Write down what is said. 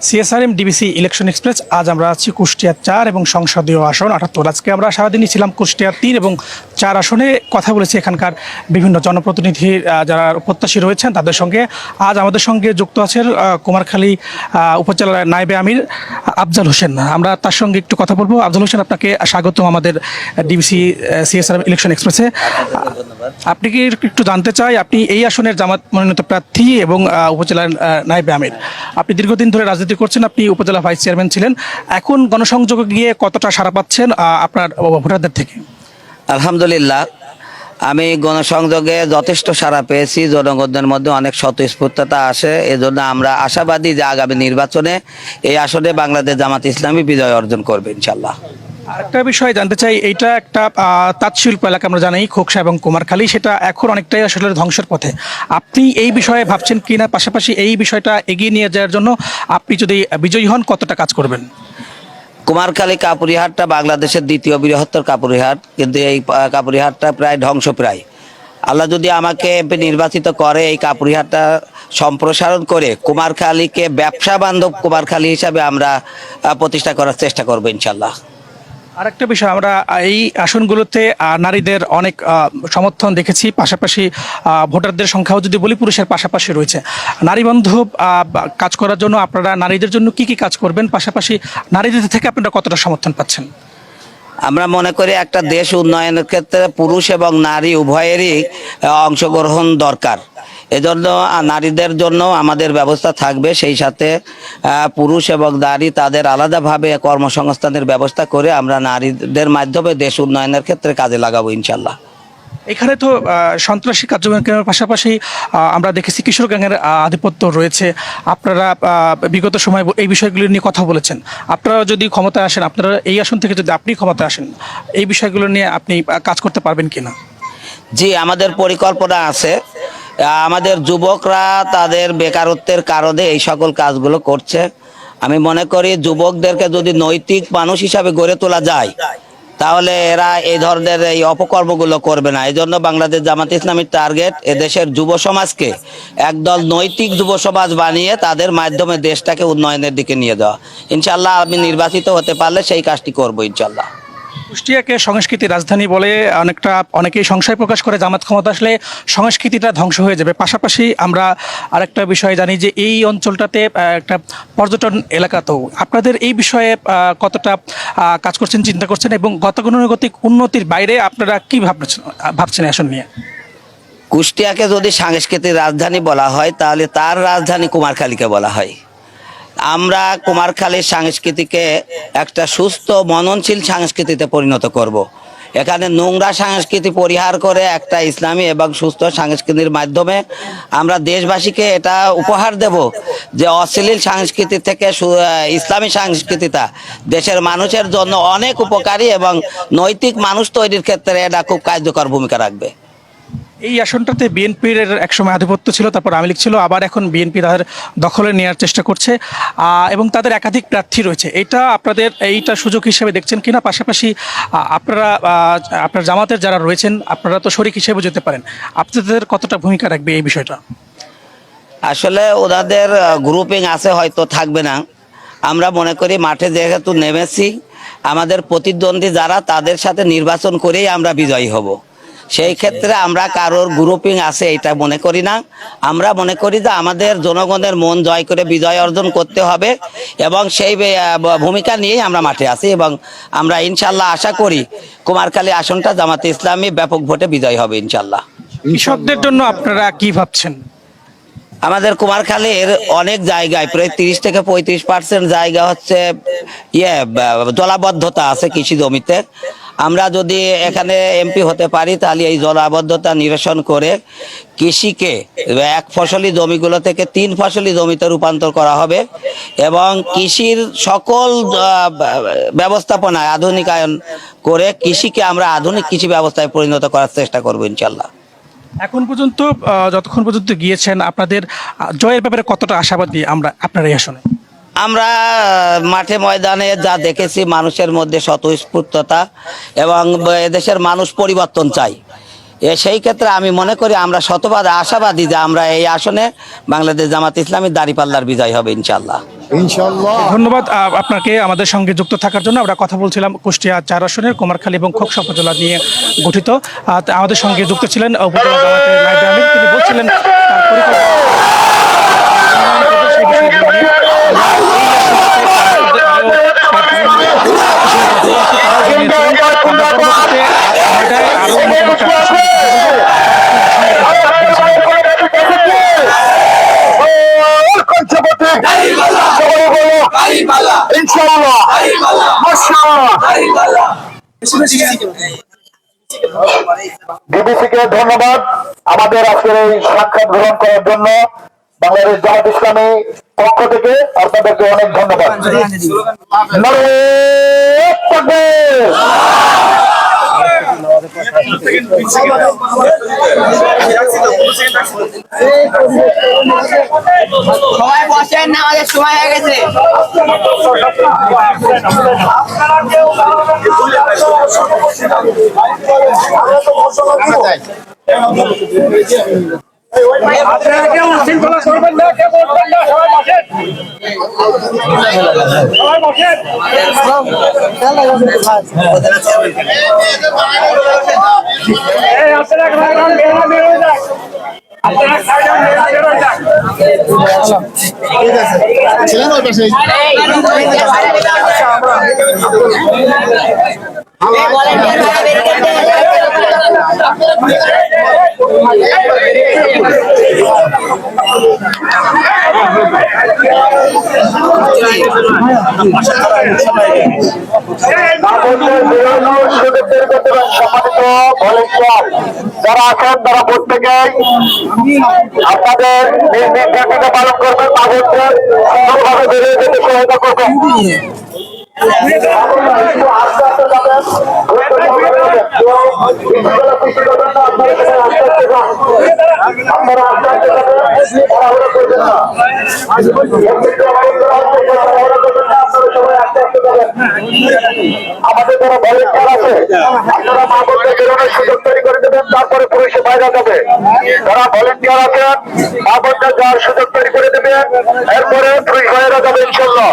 CSRM DBC election express. আজ আমরা আছি কুষ্টিয়া ৪ এবং সংসদীয় আসন ৭৮। আজকে আমরা সারাদিনই ছিলাম কুষ্টিয়া ৩ এবং ৪ আসনে, কথা বলেছি এখানকার বিভিন্ন জনপ্রতিনিধি যারা প্রত্যাশী রয়েছেন তাদের সঙ্গে। আজ আমাদের সঙ্গে যুক্ত আছেন কুমারখালী উপজেলার নায়েবে আমির আফজাল হোসেন। আমরা তার সঙ্গে একটু কথা বলবো। আফজাল হোসেন, আপনাকে স্বাগতম আমাদের ডিবিসি সিএসআরএম ইলেকশন এক্সপ্রেসে। আপনি কি একটু জানতে চাই, আপনি এই আসনের জামাত মনোনীত প্রার্থী এবং উপজেলার নায়েবে আমির, আপনি দীর্ঘদিন ধরে রাজনীতি করছেন, আপনি উপজেলা ভাইস চেয়ারম্যান ছিলেন, এখন গণসংযোগে গিয়ে কতটা সাড়া পাচ্ছেন আপনার ভোটারদের থেকে? আলহামদুলিল্লাহ, আমি গণসংযোগে যথেষ্ট সাড়া পেয়েছি। জনগণের মধ্যে অনেক স্বতঃস্ফূর্ততা আসে। এজন্য আমরা আশাবাদী যে আগামী নির্বাচনে এই আসনে বাংলাদেশ জামাত ইসলামী বিজয় অর্জন করবে ইনশাল্লাহ। আরেকটা বিষয় জানতে চাই, এইটা একটা তাঁত শিল্প এলাকা, আমরা জানি খোকসা এবং কুমারখালী, সেটা এখন অনেকটাই আসলে ধ্বংসের পথে। আপনি এই বিষয়ে ভাবছেন কি না? পাশাপাশি এই বিষয়টা এগিয়ে নিয়ে যাওয়ার জন্য আপনি যদি বিজয়ী হন কতটা কাজ করবেন? কুমারখালী কাপুরিহাটটা বাংলাদেশের দ্বিতীয় বৃহত্তর কাপুরিহাট, কিন্তু এই কাপুরিহাটটা প্রায় ধ্বংসপ্রায়। আল্লাহ যদি আমাকে এমপি নির্বাচিত করে, এই কাপুরিহাটটা সম্প্রসারণ করে কুমারখালীকে ব্যবসা বান্ধব কুমারখালী হিসাবে আমরা প্রতিষ্ঠা করার চেষ্টা করবো ইনশাল্লাহ। আরেকটা বিষয়, আমরা এই আসনগুলোতে নারীদের অনেক সমর্থন দেখেছি, পাশাপাশি ভোটারদের সংখ্যাও যদি বলি পুরুষের পাশাপাশি রয়েছে। নারী বান্ধব কাজ করার জন্য আপনারা নারীদের জন্য কি কি কাজ করবেন, পাশাপাশি নারীদের থেকে আপনারা কতটা সমর্থন পাচ্ছেন? আমরা মনে করি একটা দেশ উন্নয়নের ক্ষেত্রে পুরুষ এবং নারী উভয়েরই অংশগ্রহণ দরকার। এজন্য নারীদের জন্য আমাদের ব্যবস্থা থাকবে, সেই সাথে পুরুষ এবং নারী তাদের আলাদাভাবে কর্মসংস্থানের ব্যবস্থা করে আমরা নারীদের মাধ্যমে দেশ উন্নয়নের ক্ষেত্রে কাজে লাগাবো ইনশাল্লাহ। এখানে তো সন্ত্রাসী কার্যক্রমের পাশাপাশি আমরা দেখেছি কিশোর গ্যাংয়ের আধিপত্য রয়েছে। আপনারা বিগত সময় এই বিষয়গুলি নিয়ে কথা বলেছেন। আপনারা যদি ক্ষমতায় আসেন, আপনারা এই আসন থেকে যদি আপনি ক্ষমতায় আসেন, এই বিষয়গুলো নিয়ে আপনি কাজ করতে পারবেন কিনা? জি, আমাদের পরিকল্পনা আছে। আমাদের যুবকরা তাদের বেকারত্বের কারণে এই সকল কাজগুলো করছে। আমি মনে করি যুবকদেরকে যদি নৈতিক মানুষ হিসাবে গড়ে তোলা যায়, তাহলে এরা এই ধরনের এই অপকর্মগুলো করবে না। এই জন্য বাংলাদেশ জামাত ইসলামীর টার্গেট এদেশের যুব সমাজকে একদল নৈতিক যুব সমাজ বানিয়ে তাদের মাধ্যমে দেশটাকে উন্নয়নের দিকে নিয়ে যাওয়া। ইনশাল্লাহ আমি নির্বাচিত হতে পারলে সেই কাজটি করবো ইনশাল্লাহ। কুষ্টিয়াকে সংস্কৃতির রাজধানী বলে অনেকেই সংশয় প্রকাশ করে জামাত ক্ষমতা আসলে সংস্কৃতিটা ধ্বংস হয়ে যাবে। পাশাপাশি আমরা আরেকটা বিষয় জানি যে এই অঞ্চলটাতে একটা পর্যটন এলাকা, তো আপনাদের এই বিষয়ে কতটা কাজ করছেন, চিন্তা করছেন, এবং গতানুগতিক উন্নতির বাইরে আপনারা কি ভাবছেন আসন নিয়ে? কুষ্টিয়াকে যদি সাংস্কৃতিক রাজধানী বলা হয়, তাহলে তার রাজধানী কুমারখালীকে বলা হয়। আমরা কুমারখালীর সংস্কৃতিকে একটা সুস্থ মননশীল সংস্কৃতিতে পরিণত করব। এখানে নোংরা সংস্কৃতি পরিহার করে একটা ইসলামী এবং সুস্থ সংস্কৃতির মাধ্যমে আমরা দেশবাসীকে এটা উপহার দেব যে অশ্লীল সংস্কৃতি থেকে ইসলামী সংস্কৃতিটা দেশের মানুষের জন্য অনেক উপকারী এবং নৈতিক মানুষ তৈরির ক্ষেত্রে এটা খুব কার্যকর ভূমিকা রাখবে। এই আসনটাতে বিএনপির একসময় আধিপত্য ছিল, তারপর আওয়ামী লীগ ছিল, আবার এখন বিএনপি তাদের দখলে নেওয়ার চেষ্টা করছে এবং তাদের একাধিক প্রার্থী রয়েছে। এটা আপনাদের এইটা সুযোগ হিসেবে দেখছেন কিনা? পাশাপাশি আপনারা আপনার জামাতের যারা রয়েছেন আপনারা তো শরিক হিসেবে যেতে পারেন, আপনাদের কতটা ভূমিকা রাখবে এই বিষয়টা? আসলে ওনাদের গ্রুপিং আছে, হয়তো থাকবে না। আমরা মনে করি মাঠে যেহেতু নেমেছি, আমাদের প্রতিদ্বন্দ্বী যারা তাদের সাথে নির্বাচন করেই আমরা বিজয়ী হব। সেই ক্ষেত্রে আমরা কারোর গ্রুপিং আছে এটা মনে করি না। আমরা মনে করি যে আমাদের জনগণের মন জয় করে বিজয় অর্জন করতে হবে এবং সেই ভূমিকা নিয়েই আমরা মাঠে আছি এবং আমরা ইনশাল্লাহ আশা করি কুমারখালী আসনটা জামাতে ইসলামী ব্যাপক ভোটে বিজয় হবে ইনশাল্লাহ। কৃষকদের জন্য আপনারা কি ভাবছেন? আমাদের কুমারখালীর অনেক জায়গায় প্রায় 30 থেকে 35% জায়গা হচ্ছে জলাবদ্ধতা আছে কৃষি জমিতে। আমরা যদি এখানে এমপি হতে পারি, তাহলে এই জলাবদ্ধতা নিরসন করে কৃষিকে এক ফসলি জমিগুলো থেকে 3 ফসলি জমিতে রূপান্তর করা হবে এবং কৃষির সকল ব্যবস্থাপনায় আধুনিকায়ন করে কৃষিকে আমরা আধুনিক কৃষি ব্যবস্থায় পরিণত করার চেষ্টা করবো ইনশাল্লাহ। এখন পর্যন্ত যতক্ষণ পর্যন্ত গিয়েছেন, আপনাদের জয়ের ব্যাপারে কতটা আশাবাদী আপনারা এই আসনে? আমরা মাঠে ময়দানে যা দেখেছি, মানুষের মধ্যে স্বতঃস্ফূর্ততা এবং এদেশের মানুষ পরিবর্তন চাই। সেই ক্ষেত্রে আমি মনে করি আমরা শতভাগ আশাবাদী যে আমরা এই আসনে বাংলাদেশ জামাত ইসলামী দাঁড়িপাল্লার বিজয় হবে ইনশাল্লাহ। ইনশাআল্লাহ। ধন্যবাদ আপনাকে আমাদের সঙ্গে যুক্ত থাকার জন্য। আমরা কথা বলছিলাম কুষ্টিয়া 4 আসনের কুমারখালী এবং খোকসা উপজেলা নিয়ে গঠিত। আমাদের সঙ্গে যুক্ত ছিলেন উপজেলা জামায়াতের নায়েবে আমির। তিনি বলছিলেন তার পরিকল্পনা সেই বিষয়গুলো নিয়ে। আমরা পরবর্তীতে নয়টায় আরো নতুন একটা আসন বিবিসিকে ধন্যবাদ আমাদের আজকের এই সাক্ষাৎ গ্রহণ করার জন্য। বাংলাদেশ জামাত ইসলামী পক্ষ থেকে আপনাদেরকে অনেক ধন্যবাদ। নারায়ে তাকবীর। সবাই বসেন না, আমাদের সময় হয়ে গেছে। আপনারা কেউ শৃঙ্খলা করবেন না, কেউ বলবেন না, সবাই বসেন। সবাই বসেন। এই আপনারা গ্রাম বেরোয় বেরোয় যান। আপনারা সাইডে বেরোয় যান। ছিলেন ওই পাশে। যারা আছেন তারা প্রত্যেকেই আপনাদের নিজ নিজ ডিউটিকে পালন করবেন, তাদেরকে সুন্দরভাবে বেরিয়ে যেতে সহায়তা করবেন। একটু আস্তে আস্তে যাবেন, আপনারা আস্তে আস্তে যাবেন, তাড়াহুড়ো করবেন না। আমাদের যারা ভলেন্টিয়ার আছে আপনারা মা বোনদের বেরোনোর সুযোগ তৈরি করে দেবেন, তারপরে পুলিশে বাইরে যাবে। যারা ভলেন্টিয়ার আছেন মা বোনদের যাওয়ার সুযোগ তৈরি করে দেবেন, এরপরে পুলিশ বাইরে যাবে ইনশাল্লাহ।